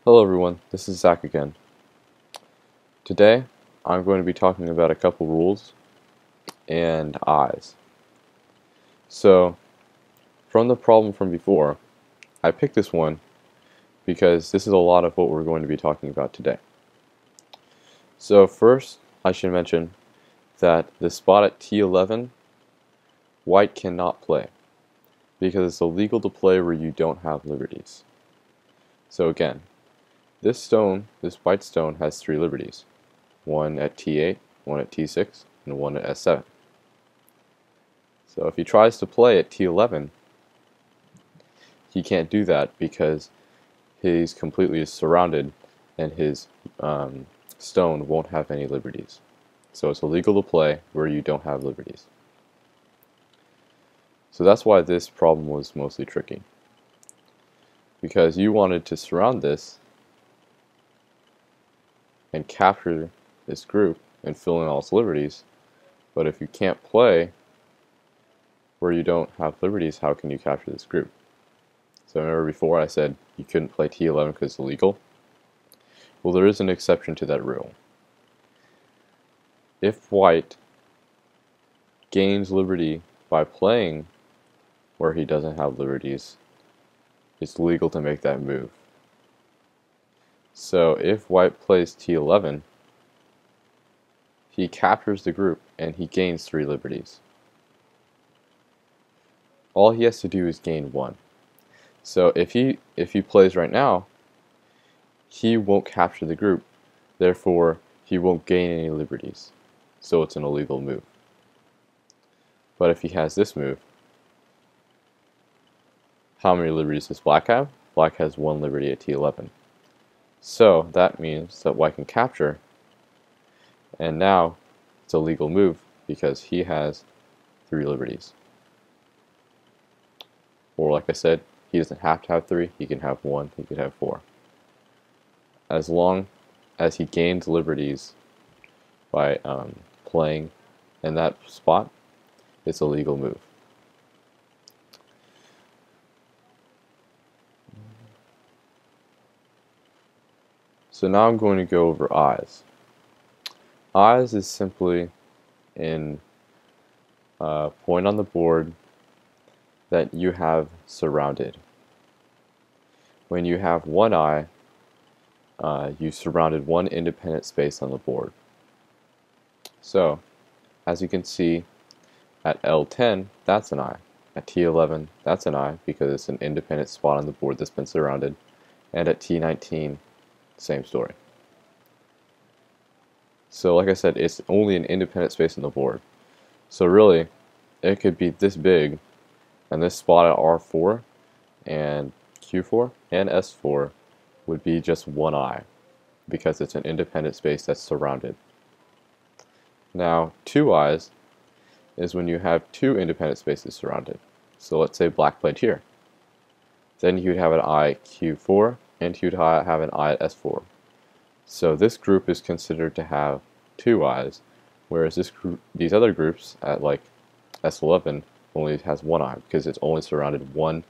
Hello everyone, this is Zach again. Today I'm going to be talking about a couple rules and eyes. So from the problem from before, I picked this one because this is a lot of what we're going to be talking about today. So first I should mention that the spot at T11, white cannot play because it's illegal to play where you don't have liberties. So again, this white stone has 3 liberties. One at T8, one at T6, and one at S7. So if he tries to play at T11, he can't do that because he's completely surrounded and his stone won't have any liberties. So it's illegal to play where you don't have liberties. So that's why this problem was mostly tricky. Because you wanted to surround this and capture this group and fill in all its liberties, but if you can't play where you don't have liberties, how can you capture this group? So remember before I said you couldn't play T11 because it's illegal? Well, there is an exception to that rule. If white gains liberty by playing where he doesn't have liberties, it's legal to make that move. So if white plays T11, he captures the group and he gains 3 liberties. All he has to do is gain 1. So if he plays right now, he won't capture the group, therefore he won't gain any liberties. So it's an illegal move. But if he has this move, how many liberties does black have? Black has 1 liberty at T11. So that means that white can capture, and now it's a legal move because he has 3 liberties. Or like I said, he doesn't have to have 3, he can have 1, he could have 4. As long as he gains liberties by playing in that spot, it's a legal move. So now I'm going to go over eyes. Eyes is simply in a point on the board that you have surrounded. When you have one eye, you surrounded one independent space on the board. So, as you can see, at L10, that's an eye. At T11, that's an eye because it's an independent spot on the board that's been surrounded. And at T19, same story. So like I said, it's only an independent space on the board. So really, it could be this big, and this spot at R4 and Q4 and S4 would be just one eye because it's an independent space that's surrounded. Now, 2 eyes is when you have 2 independent spaces surrounded. So let's say black played here. Then you'd have an eye Q4 and you'd have an eye at S4. So this group is considered to have 2 eyes, whereas these other groups at like S11 only has 1 eye because it's only surrounded 1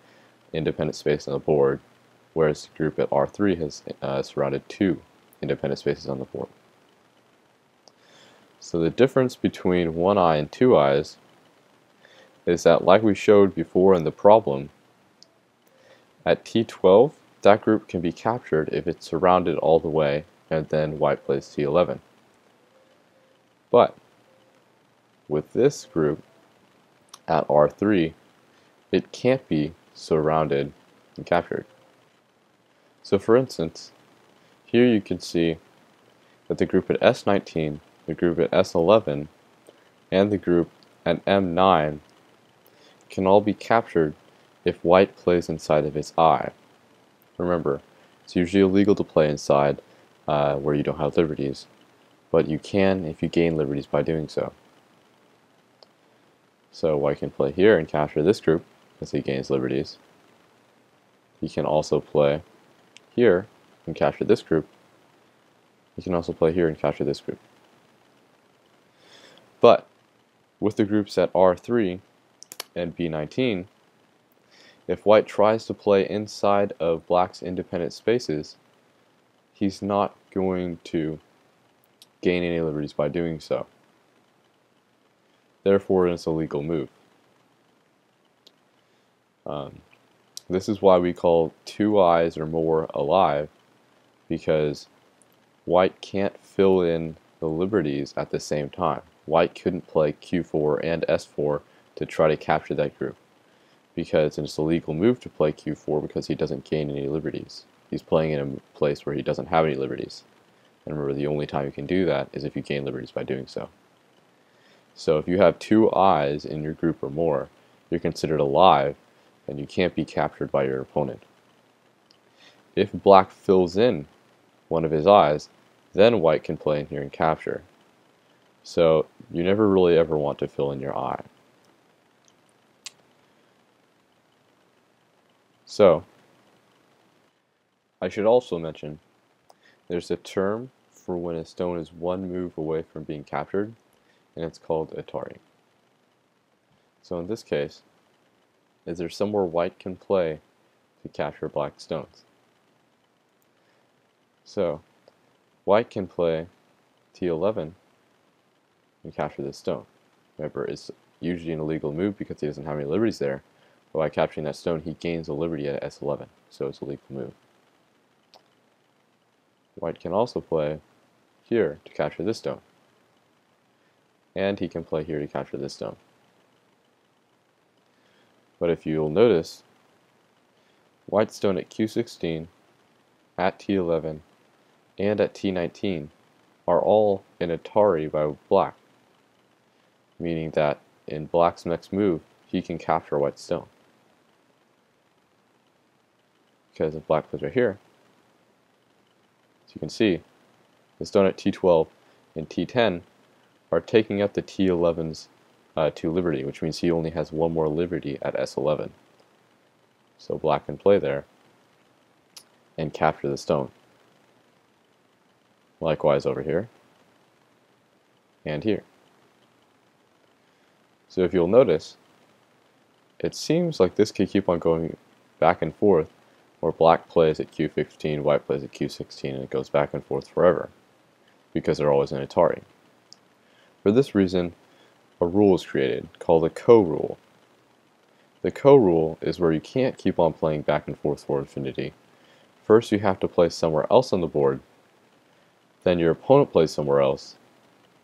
independent space on the board, whereas the group at R3 has surrounded 2 independent spaces on the board. So the difference between 1 eye and 2 eyes is that, like we showed before in the problem, at T12 that group can be captured if it's surrounded all the way and then white plays T11. But with this group at R3, it can't be surrounded and captured. So for instance, here you can see that the group at S19, the group at S11, and the group at M9 can all be captured if white plays inside of its eye. Remember, it's usually illegal to play inside where you don't have liberties, but you can if you gain liberties by doing so. So white can play here and capture this group as he gains liberties. He can also play here and capture this group. He can also play here and capture this group. But with the groups at R3 and B19, if white tries to play inside of black's independent spaces, he's not going to gain any liberties by doing so. Therefore, it's a legal move. This is why we call two eyes or more alive, because white can't fill in the liberties at the same time. White couldn't play Q4 and S4 to try to capture that group, because it's a legal move to play Q4 because he doesn't gain any liberties. He's playing in a place where he doesn't have any liberties. And remember, the only time you can do that is if you gain liberties by doing so. So if you have two eyes in your group or more, you're considered alive, and you can't be captured by your opponent. If black fills in one of his eyes, then white can play in here and capture. So you never really ever want to fill in your eye. So I should also mention there's a term for when a stone is one move away from being captured, and it's called Atari. So in this case, is there somewhere white can play to capture black stones? So white can play T11 and capture this stone. Remember, it's usually an illegal move because he doesn't have any liberties there, but by capturing that stone he gains a liberty at S11, so it's a legal move. White can also play here to capture this stone, and he can play here to capture this stone. But if you'll notice, white's stone at Q16, at T11, and at T19 are all in Atari by black, meaning that in black's next move he can capture white's stone. Because if black plays right here, as you can see, the stone at T12 and T10 are taking up the T11's to liberty, which means he only has one more liberty at S11. So black can play there and capture the stone. Likewise over here and here. So if you'll notice, it seems like this could keep on going back and forth, where black plays at Q15, white plays at Q16, and it goes back and forth forever, because they're always in Atari. For this reason, a rule is created called a co-rule. The co-rule is where you can't keep on playing back and forth for infinity. First you have to play somewhere else on the board, then your opponent plays somewhere else,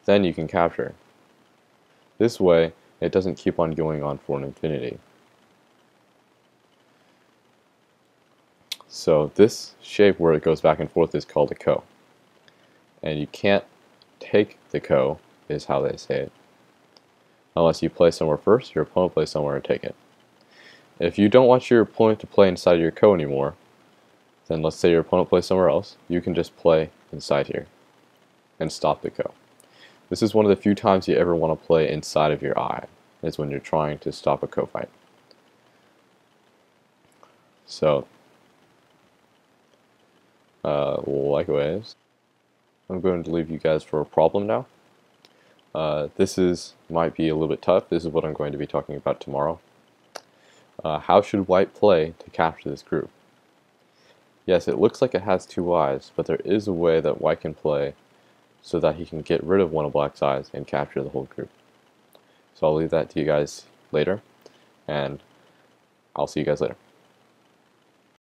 then you can capture. This way, it doesn't keep on going on for an infinity. So this shape where it goes back and forth is called a ko. And you can't take the ko, is how they say it, unless you play somewhere first, your opponent plays somewhere and take it. If you don't want your opponent to play inside your ko anymore, then let's say your opponent plays somewhere else, you can just play inside here and stop the ko. This is one of the few times you ever want to play inside of your eye, is when you're trying to stop a ko fight. So, likewise, I'm going to leave you guys for a problem now. This might be a little bit tough. This is what I'm going to be talking about tomorrow. How should white play to capture this group? Yes, it looks like it has two eyes, but there is a way that white can play so that he can get rid of one of black's eyes and capture the whole group. So I'll leave that to you guys later, and I'll see you guys later.